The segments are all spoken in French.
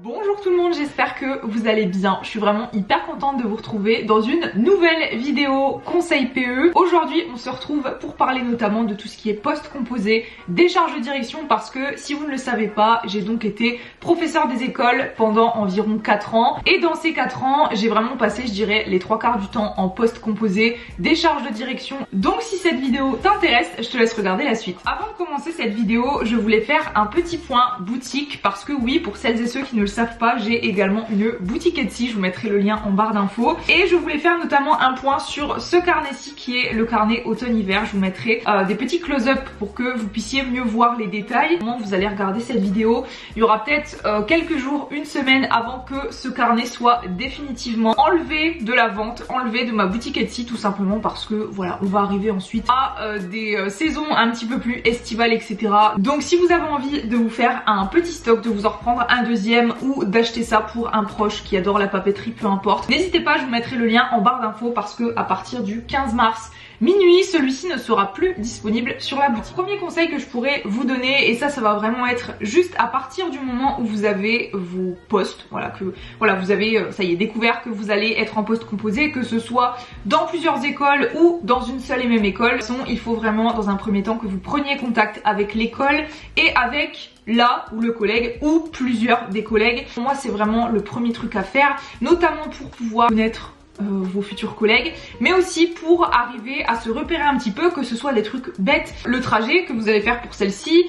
Bonjour tout le monde, j'espère que vous allez bien. Je suis vraiment hyper contente de vous retrouver dans une nouvelle vidéo conseil PE. Aujourd'hui on se retrouve pour parler notamment de tout ce qui est post-composé, des charges de direction, parce que si vous ne le savez pas, j'ai donc été professeur des écoles pendant environ 4 ans. Et dans ces 4 ans, j'ai vraiment passé, je dirais, les 3/4 du temps en post-composé, des charges de direction. Donc si cette vidéo t'intéresse, je te laisse regarder la suite. Avant de commencer cette vidéo, je voulais faire un petit point boutique, parce que oui, pour celles et ceux qui ne le savent pas, j'ai également une boutique Etsy, je vous mettrai le lien en barre d'infos. Et je voulais faire notamment un point sur ce carnet-ci qui est le carnet automne-hiver. Je vous mettrai des petits close-up pour que vous puissiez mieux voir les détails. Comment vous allez regarder cette vidéo, il y aura peut-être quelques jours, une semaine avant que ce carnet soit définitivement enlevé de la vente, enlevé de ma boutique Etsy, tout simplement parce que voilà, on va arriver ensuite à des saisons un petit peu plus estivales, etc. Donc si vous avez envie de vous faire un petit stock, de vous en reprendre un deuxième ou d'acheter ça pour un proche qui adore la papeterie, peu importe, n'hésitez pas, je vous mettrai le lien en barre d'infos, parce que à partir du 15 mars minuit, celui-ci ne sera plus disponible sur la boutique. Premier conseil que je pourrais vous donner, et ça va vraiment être juste à partir du moment où vous avez vos postes, voilà, que voilà, vous avez ça y est, découvert que vous allez être en poste composé, que ce soit dans plusieurs écoles ou dans une seule et même école. Il faut vraiment dans un premier temps que vous preniez contact avec l'école et avec là ou le collègue ou plusieurs des collègues. Pour moi, c'est vraiment le premier truc à faire, notamment pour pouvoir connaître vos futurs collègues, mais aussi pour arriver à se repérer un petit peu, que ce soit des trucs bêtes, le trajet que vous allez faire pour celle-ci,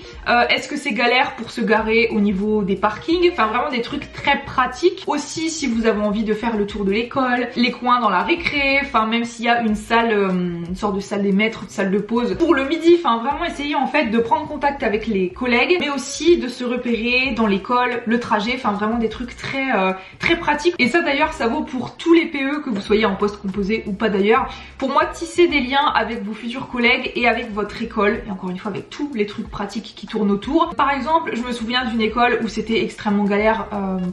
est-ce que c'est galère pour se garer au niveau des parkings, enfin vraiment des trucs très pratiques. Aussi si vous avez envie de faire le tour de l'école, les coins dans la récré, enfin même s'il y a une salle, une sorte de salle des maîtres, de salle de pause pour le midi, enfin vraiment essayer en fait de prendre contact avec les collègues, mais aussi de se repérer dans l'école, le trajet, enfin vraiment des trucs très pratiques. Et ça d'ailleurs ça vaut pour tous les PE, que vous soyez en poste composé ou pas d'ailleurs. Pour moi, tisser des liens avec vos futurs collègues et avec votre école, et encore une fois avec tous les trucs pratiques qui tournent autour. Par exemple, je me souviens d'une école où c'était extrêmement galère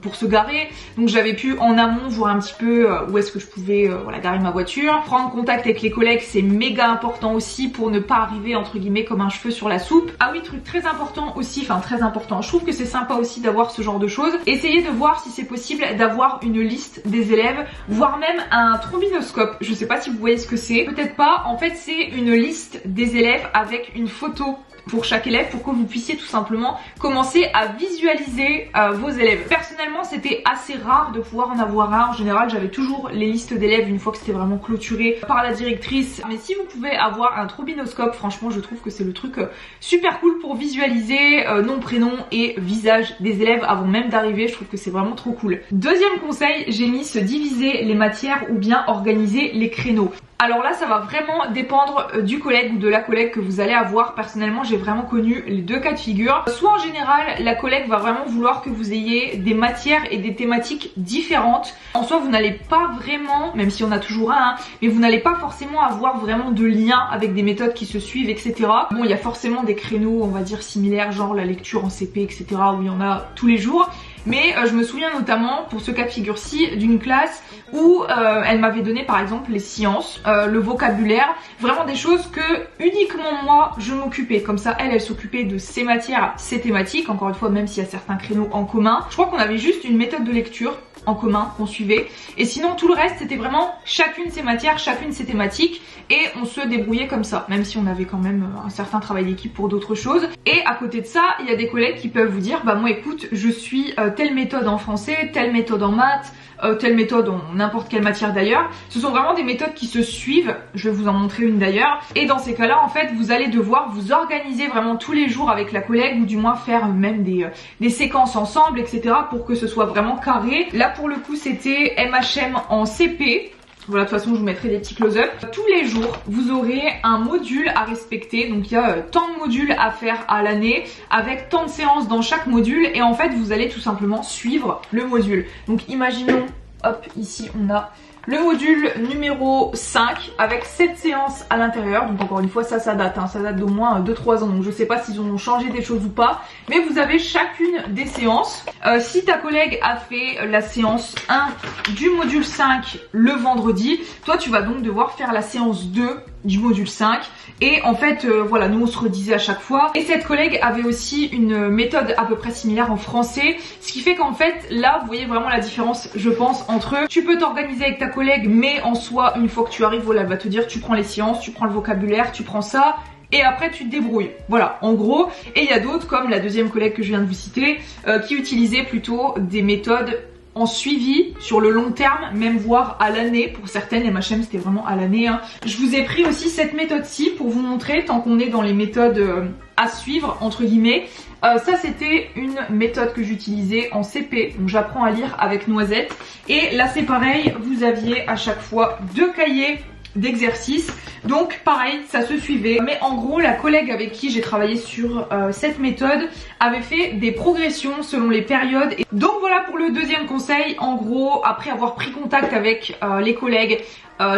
pour se garer, donc j'avais pu en amont voir un petit peu où est-ce que je pouvais voilà, garer ma voiture. Prendre contact avec les collègues, c'est méga important aussi pour ne pas arriver entre guillemets comme un cheveu sur la soupe. Ah oui, truc très important aussi, enfin très important, je trouve que c'est sympa aussi d'avoir ce genre de choses. Essayez de voir si c'est possible d'avoir une liste des élèves, voire même un trombinoscope. Je sais pas si vous voyez ce que c'est, peut-être pas. En fait, c'est une liste des élèves avec une photo pour chaque élève, pour que vous puissiez tout simplement commencer à visualiser vos élèves. Personnellement, c'était assez rare de pouvoir en avoir un. En général, j'avais toujours les listes d'élèves une fois que c'était vraiment clôturé par la directrice. Mais si vous pouvez avoir un trombinoscope, franchement, je trouve que c'est le truc super cool pour visualiser nom, prénom et visage des élèves avant même d'arriver. Je trouve que c'est vraiment trop cool. Deuxième conseil, j'ai mis se diviser les matières ou bien organiser les créneaux. Alors là, ça va vraiment dépendre du collègue ou de la collègue que vous allez avoir. Personnellement, j'ai vraiment connu les deux cas de figure. Soit en général, la collègue va vraiment vouloir que vous ayez des matières et des thématiques différentes. En soi, vous n'allez pas vraiment, même si on a toujours un, hein, mais vous n'allez pas forcément avoir vraiment de lien avec des méthodes qui se suivent, etc. Bon, il y a forcément des créneaux, on va dire, similaires, genre la lecture en CP, etc., où il y en a tous les jours. Mais je me souviens notamment pour ce cas de figure-ci d'une classe où elle m'avait donné par exemple les sciences, le vocabulaire, vraiment des choses que uniquement moi je m'occupais. Comme ça elle s'occupait de ses matières, ses thématiques, encore une fois même s'il y a certains créneaux en commun. Je crois qu'on avait juste une méthode de lecture en commun qu'on suivait, et sinon tout le reste c'était vraiment chacune ses matières, chacune ses thématiques, et on se débrouillait comme ça, même si on avait quand même un certain travail d'équipe pour d'autres choses. Et à côté de ça, il y a des collègues qui peuvent vous dire bah moi écoute, je suis telle méthode en français, telle méthode en maths, telle méthode en n'importe quelle matière d'ailleurs. Ce sont vraiment des méthodes qui se suivent, je vais vous en montrer une d'ailleurs. Et dans ces cas-là, en fait, vous allez devoir vous organiser vraiment tous les jours avec la collègue, ou du moins faire même des séquences ensemble, etc. pour que ce soit vraiment carré. Là pour le coup, c'était MHM en CP. Voilà, de toute façon je vous mettrai des petits close-up. Tous les jours vous aurez un module à respecter, donc il y a tant de modules à faire à l'année avec tant de séances dans chaque module, et en fait vous allez tout simplement suivre le module. Donc imaginons, hop, ici on a le module numéro 5 avec 7 séances à l'intérieur. Donc encore une fois ça date, hein, ça date d'au moins 2-3 ans, donc je sais pas s'ils ont changé des choses ou pas, mais vous avez chacune des séances. Si ta collègue a fait la séance 1 du module 5 le vendredi, toi tu vas donc devoir faire la séance 2 du module 5 et en fait voilà, nous on se redisait à chaque fois. Et cette collègue avait aussi une méthode à peu près similaire en français, ce qui fait qu'en fait là vous voyez vraiment la différence je pense entre eux. Tu peux t'organiser avec ta collègue, mais en soi une fois que tu arrives, voilà, elle va te dire tu prends les séances, tu prends le vocabulaire, tu prends ça et après tu te débrouilles, voilà en gros. Et il y a d'autres comme la deuxième collègue que je viens de vous citer qui utilisait plutôt des méthodes en suivi sur le long terme, même voire à l'année pour certaines. Les MHM c'était vraiment à l'année hein. Je vous ai pris aussi cette méthode-ci pour vous montrer, tant qu'on est dans les méthodes à suivre entre guillemets. Ça c'était une méthode que j'utilisais en CP, donc j'apprends à lire avec Noisette. Et là c'est pareil, vous aviez à chaque fois 2 cahiers d'exercices, donc pareil ça se suivait. Mais en gros la collègue avec qui j'ai travaillé sur cette méthode avait fait des progressions selon les périodes. Et donc voilà pour le deuxième conseil. En gros, après avoir pris contact avec les collègues,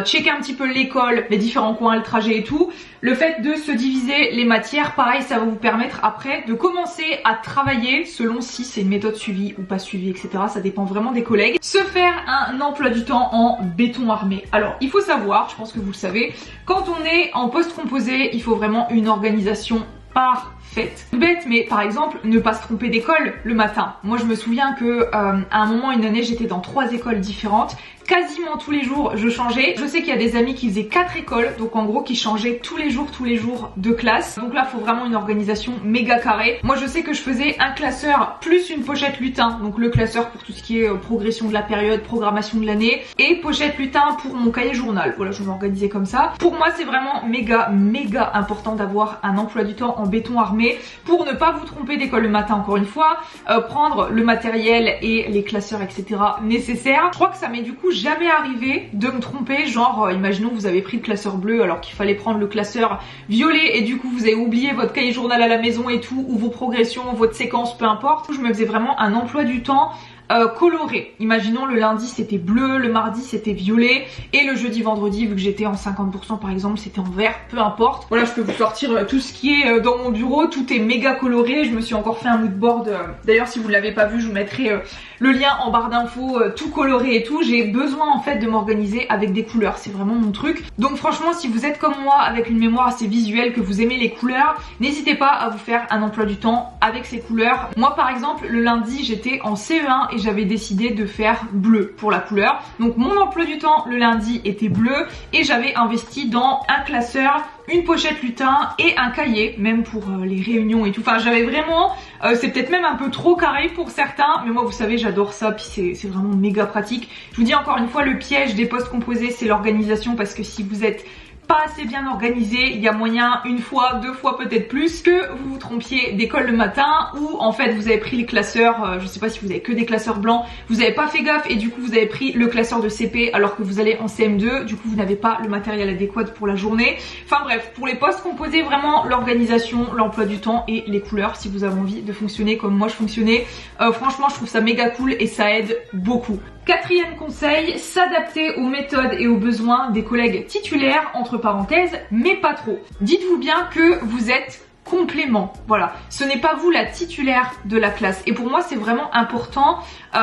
checker un petit peu l'école, les différents coins, le trajet et tout, le fait de se diviser les matières, pareil ça va vous permettre après de commencer à travailler selon si c'est une méthode suivie ou pas suivie, etc. Ça dépend vraiment des collègues. Se faire un emploi du temps en béton armé. Alors il faut savoir, je pense que vous le savez, quand on est en poste composé, il faut vraiment une organisation parfaite. Bête, mais par exemple ne pas se tromper d'école le matin. Moi je me souviens que à un moment, une année, j'étais dans 3 écoles différentes. Quasiment tous les jours je changeais. Je sais qu'il y a des amis qui faisaient 4 écoles, donc en gros qui changeaient tous les jours de classe. Donc là il faut vraiment une organisation méga carrée. Moi je sais que je faisais un classeur plus une pochette lutin, donc le classeur pour tout ce qui est progression de la période, programmation de l'année, et pochette lutin pour mon cahier journal. Voilà, je m'organisais comme ça. Pour moi c'est vraiment méga important d'avoir un emploi du temps en béton armé pour ne pas vous tromper d'école le matin, encore une fois, prendre le matériel et les classeurs etc nécessaires. Je crois que ça m'est du coup jamais arrivé de me tromper, genre imaginons vous avez pris le classeur bleu alors qu'il fallait prendre le classeur violet et du coup vous avez oublié votre cahier journal à la maison et tout, ou vos progressions, votre séquence, peu importe. Je me faisais vraiment un emploi du temps coloré. Imaginons le lundi c'était bleu, le mardi c'était violet et le jeudi vendredi, vu que j'étais en 50% par exemple, c'était en vert, peu importe. Voilà, je peux vous sortir tout ce qui est dans mon bureau, tout est méga coloré. Je me suis encore fait un mood board, d'ailleurs si vous ne l'avez pas vu je vous mettrai le lien en barre d'infos, tout coloré et tout. J'ai besoin en fait de m'organiser avec des couleurs, c'est vraiment mon truc. Donc franchement si vous êtes comme moi avec une mémoire assez visuelle, que vous aimez les couleurs, n'hésitez pas à vous faire un emploi du temps avec ces couleurs. Moi par exemple le lundi j'étais en CE1 et j'avais décidé de faire bleu pour la couleur. Donc mon emploi du temps le lundi était bleu et j'avais investi dans un classeur, une pochette lutin et un cahier, même pour les réunions et tout. Enfin j'avais vraiment, c'est peut-être même un peu trop carré pour certains, mais moi vous savez j'adore ça, puis c'est vraiment méga pratique. Je vous dis encore une fois, le piège des postes composés c'est l'organisation, parce que si vous êtes pas assez bien organisé, il y a moyen une fois, 2 fois peut-être plus que vous vous trompiez d'école le matin, ou en fait vous avez pris les classeurs, je sais pas si vous avez que des classeurs blancs, vous avez pas fait gaffe et du coup vous avez pris le classeur de CP alors que vous allez en CM2, du coup vous n'avez pas le matériel adéquat pour la journée. Enfin bref, pour les postes composés, vraiment l'organisation, l'emploi du temps et les couleurs si vous avez envie de fonctionner comme moi je fonctionnais. Franchement je trouve ça méga cool et ça aide beaucoup. Quatrième conseil, s'adapter aux méthodes et aux besoins des collègues titulaires, entre parenthèses, mais pas trop. Dites-vous bien que vous êtes complément, voilà, ce n'est pas vous la titulaire de la classe, et pour moi c'est vraiment important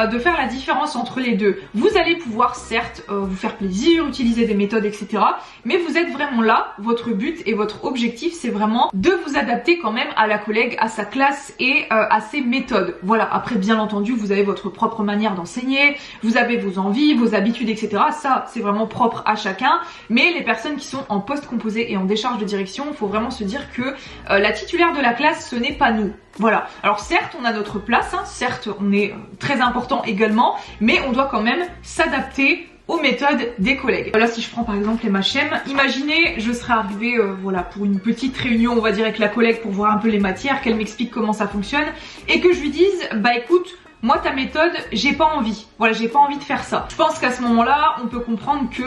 de faire la différence entre les deux. Vous allez pouvoir certes vous faire plaisir, utiliser des méthodes etc, mais vous êtes vraiment là, votre but et votre objectif c'est vraiment de vous adapter quand même à la collègue, à sa classe et à ses méthodes. Voilà, après bien entendu vous avez votre propre manière d'enseigner, vous avez vos envies, vos habitudes etc, ça c'est vraiment propre à chacun, mais les personnes qui sont en poste composé et en décharge de direction, il faut vraiment se dire que la titulaire de la classe ce n'est pas nous. Voilà, alors certes on a notre place, hein, certes on est très important également, mais on doit quand même s'adapter aux méthodes des collègues. Là si je prends par exemple les MHM, imaginez je serais arrivée voilà, pour une petite réunion on va dire avec la collègue pour voir un peu les matières, qu'elle m'explique comment ça fonctionne et que je lui dise bah écoute, moi ta méthode j'ai pas envie, voilà j'ai pas envie de faire ça. Je pense qu'à ce moment là on peut comprendre que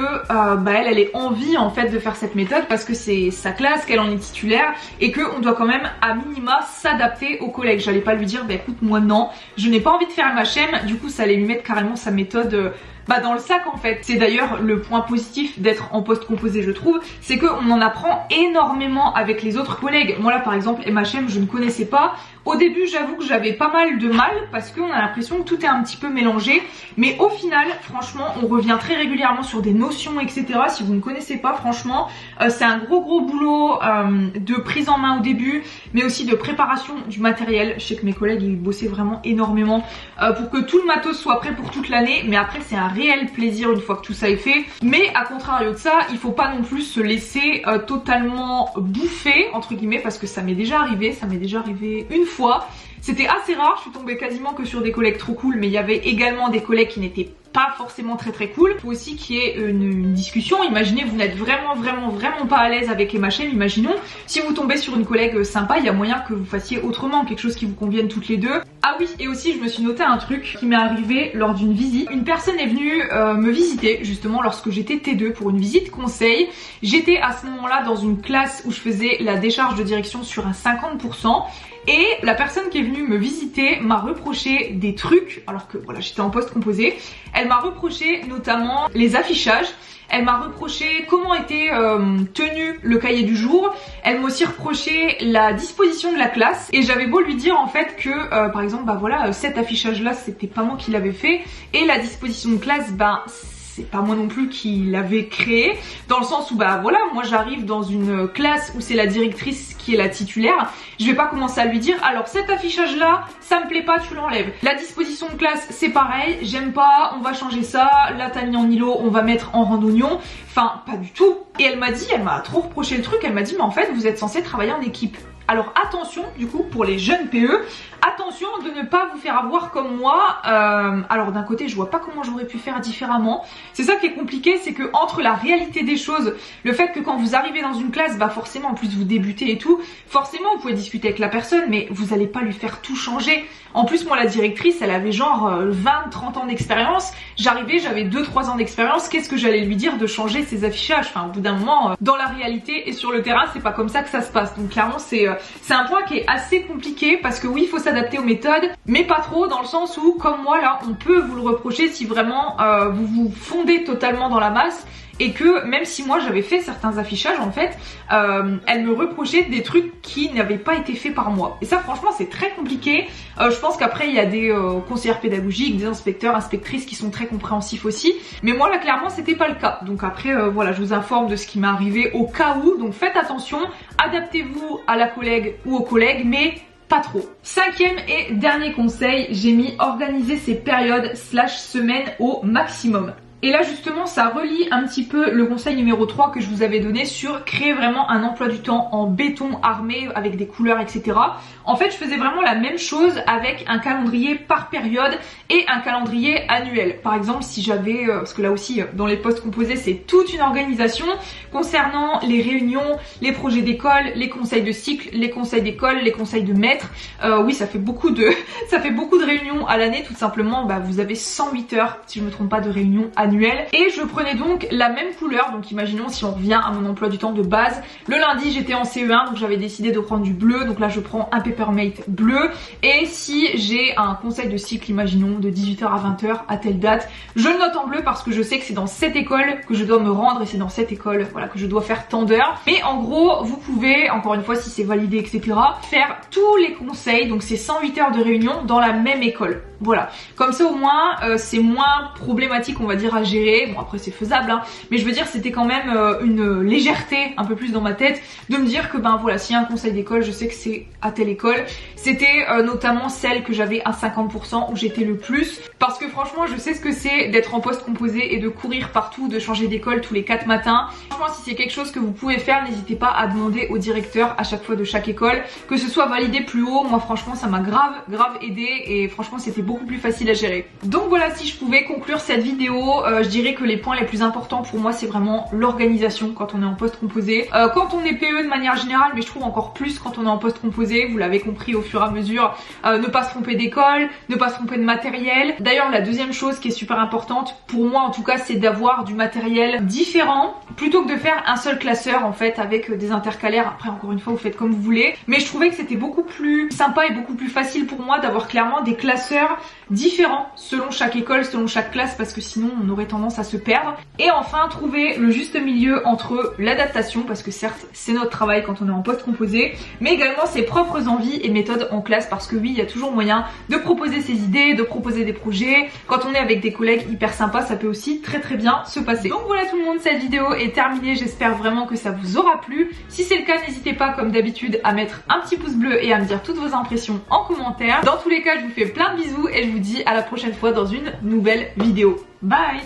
elle ait envie en fait de faire cette méthode parce que c'est sa classe, qu'elle en est titulaire et qu'on doit quand même à minima s'adapter aux collègues. J'allais pas lui dire bah écoute moi non, je n'ai pas envie de faire MHM, du coup ça allait lui mettre carrément sa méthode dans le sac en fait. C'est d'ailleurs le point positif d'être en poste composé je trouve, c'est qu'on en apprend énormément avec les autres collègues. Moi là par exemple MHM je ne connaissais pas, Au début j'avoue que j'avais pas mal de mal parce qu'on a l'impression que tout est un petit peu mélangé, mais au final franchement on revient très régulièrement sur des notions etc. Si vous ne connaissez pas, franchement c'est un gros boulot de prise en main au début, mais aussi de préparation du matériel. Je sais que mes collègues ils bossaient vraiment énormément pour que tout le matos soit prêt pour toute l'année, mais après c'est un réel plaisir une fois que tout ça est fait. Mais à contrario de ça, il faut pas non plus se laisser totalement bouffer entre guillemets, parce que ça m'est déjà arrivé une fois. C'était assez rare, je suis tombée quasiment que sur des collègues trop cool, mais il y avait également des collègues qui n'étaient pas forcément très cool. Il faut aussi qu'il y ait une discussion. Imaginez vous n'êtes vraiment pas à l'aise avec MHM, imaginons. Si vous tombez sur une collègue sympa, il y a moyen que vous fassiez autrement, quelque chose qui vous convienne toutes les deux. Ah oui, et aussi je me suis noté un truc qui m'est arrivé lors d'une visite. Une personne est venue me visiter justement lorsque j'étais T2 pour une visite conseil. J'étais à ce moment-là dans une classe où je faisais la décharge de direction sur un 50%. Et la personne qui est venue me visiter m'a reproché des trucs, alors que voilà, j'étais en poste composé. Elle m'a reproché notamment les affichages. Elle m'a reproché comment était tenu le cahier du jour. Elle m'a aussi reproché la disposition de la classe. Et j'avais beau lui dire en fait que par exemple bah voilà, cet affichage là c'était pas moi qui l'avais fait. Et la disposition de classe ben c'est pas moi non plus qui l'avais créé, dans le sens où bah voilà, moi j'arrive dans une classe où c'est la directrice qui est la titulaire, je vais pas commencer à lui dire alors cet affichage là ça me plaît pas, tu l'enlèves. La disposition de classe c'est pareil, j'aime pas, on va changer ça, là t'as mis en îlot, on va mettre en randonnion, enfin pas du tout. Et elle m'a trop reproché le truc, elle m'a dit mais en fait vous êtes censé travailler en équipe. Alors attention du coup pour les jeunes PE, attention de ne pas vous faire avoir comme moi. Alors d'un côté je vois pas comment j'aurais pu faire différemment. C'est ça qui est compliqué, c'est que entre la réalité des choses, le fait que quand vous arrivez dans une classe, bah forcément en plus vous débutez et tout, forcément vous pouvez discuter avec la personne mais vous allez pas lui faire tout changer. En plus moi la directrice elle avait genre 20-30 ans d'expérience, j'arrivais j'avais 2-3 ans d'expérience, qu'est-ce que j'allais lui dire de changer ses affichages? Enfin au bout d'un moment dans la réalité et sur le terrain c'est pas comme ça que ça se passe. Donc clairement c'est un point qui est assez compliqué parce que oui il faut s'adapter aux méthodes mais pas trop, dans le sens où comme moi là on peut vous le reprocher si vraiment vous vous fondez totalement dans la masse. Et que même si moi j'avais fait certains affichages en fait, elle me reprochait des trucs qui n'avaient pas été faits par moi. Et ça franchement c'est très compliqué. Je pense qu'après il y a des conseillères pédagogiques, des inspecteurs, inspectrices qui sont très compréhensifs aussi. Mais moi là clairement c'était pas le cas. Donc après voilà, je vous informe de ce qui m'est arrivé au cas où. Donc faites attention, adaptez-vous à la collègue ou au collègue, mais pas trop. Cinquième et dernier conseil, j'ai mis organiser ses périodes / semaines au maximum. Et là justement ça relie un petit peu le conseil numéro 3 que je vous avais donné sur créer vraiment un emploi du temps en béton armé avec des couleurs etc. En fait je faisais vraiment la même chose avec un calendrier par période et un calendrier annuel. Par exemple si j'avais, parce que là aussi dans les postes composés c'est toute une organisation concernant les réunions, les projets d'école, les conseils de cycle, les conseils d'école, les conseils de maître. Oui ça fait beaucoup de réunions à l'année tout simplement. Bah, vous avez 108 heures si je me trompe pas de réunions annuelles. Et je prenais donc la même couleur, donc imaginons si on revient à mon emploi du temps de base, le lundi j'étais en CE1 donc j'avais décidé de prendre du bleu, donc là je prends un Papermate bleu. Et si j'ai un conseil de cycle, imaginons de 18h à 20h à telle date, je le note en bleu parce que je sais que c'est dans cette école que je dois me rendre et c'est dans cette école voilà que je dois faire tant d'heures. Mais en gros vous pouvez, encore une fois si c'est validé etc, faire tous les conseils, donc c'est 108 heures de réunion dans la même école. Voilà, comme ça au moins c'est moins problématique on va dire à gérer. Bon après c'est faisable hein, mais je veux dire c'était quand même une légèreté un peu plus dans ma tête de me dire que ben voilà, s'il y a un conseil d'école je sais que c'est à telle école. C'était notamment celle que j'avais à 50% où j'étais le plus, parce que franchement je sais ce que c'est d'être en poste composé et de courir partout, de changer d'école tous les 4 matins. Franchement si c'est quelque chose que vous pouvez faire, n'hésitez pas à demander au directeur à chaque fois de chaque école que ce soit validé plus haut. Moi franchement ça m'a grave aidé et franchement c'était beaucoup plus facile à gérer. Donc voilà, si je pouvais conclure cette vidéo, je dirais que les points les plus importants pour moi c'est vraiment l'organisation quand on est en poste composé. Quand on est PE de manière générale, mais je trouve encore plus quand on est en poste composé, vous l'avez compris au fur et à mesure, ne pas se tromper d'école, ne pas se tromper de matériel. D'ailleurs la deuxième chose qui est super importante pour moi en tout cas, c'est d'avoir du matériel différent plutôt que de faire un seul classeur en fait avec des intercalaires. Après encore une fois vous faites comme vous voulez, mais je trouvais que c'était beaucoup plus sympa et beaucoup plus facile pour moi d'avoir clairement des classeurs différents selon chaque école, selon chaque classe, parce que sinon on aurait tendance à se perdre. Et enfin, trouver le juste milieu entre l'adaptation, parce que certes c'est notre travail quand on est en poste composé, mais également ses propres envies et méthodes en classe, parce que oui, il y a toujours moyen de proposer ses idées, de proposer des projets. Quand on est avec des collègues hyper sympas, ça peut aussi très bien se passer. Donc voilà tout le monde, cette vidéo est terminée, j'espère vraiment que ça vous aura plu. Si c'est le cas, n'hésitez pas comme d'habitude à mettre un petit pouce bleu et à me dire toutes vos impressions en commentaire. Dans tous les cas, je vous fais plein de bisous et je vous dis à la prochaine fois dans une nouvelle vidéo. Bye!